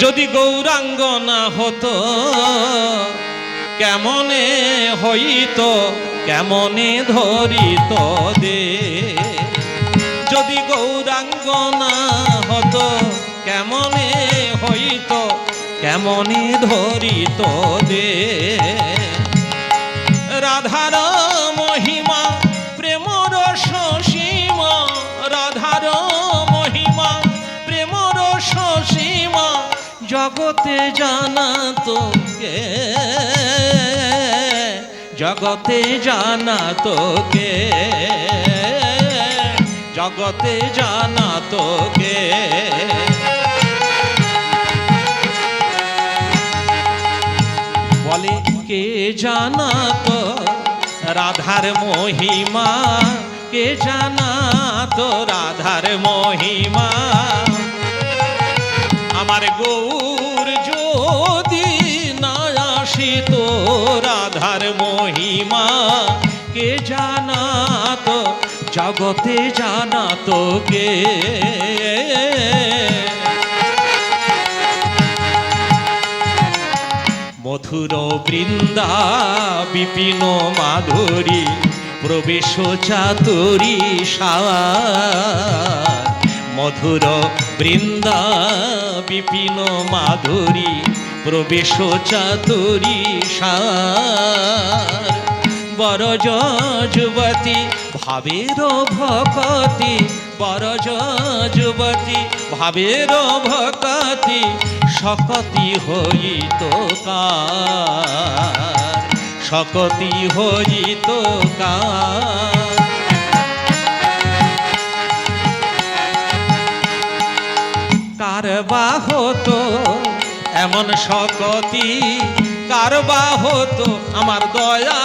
যদি গৌরাঙ্গ না হতো কেমনে হইতো, কেমনে ধরিত দে। যদি গৌরাঙ্গ না হতো কেমনে হইতো, কেমনে ধরিত দে। রাধার মহিমা প্রেম রস সীমা, রাধার মহিমা প্রেম রস সীমা জগতে জানা তোকে, জগতে জানা তোকে, জগতে জানা তোকে। বলে কে জানা তো রাধার মহিমা, কে জানা তো রাধার মহিমা। আমার গৌর যদি না আসিত রাধার মহিমা, কে জানা তো জগতে জানা তোকে। মধুর বৃন্দা বিপিন মাধুরী প্রবেশ চাতুরী সার। মধুর বৃন্দা বিপিন মাধুরী প্রবেশ চাতুরী সার। বরজ যুবতী ভাবের ভকতি, বরজ যুবতী ভাবের ভকতি শকতি হইত কার, শকতি হইত কার। কার বা হতো এমন শকতি, কার বা হতো আমার দয়া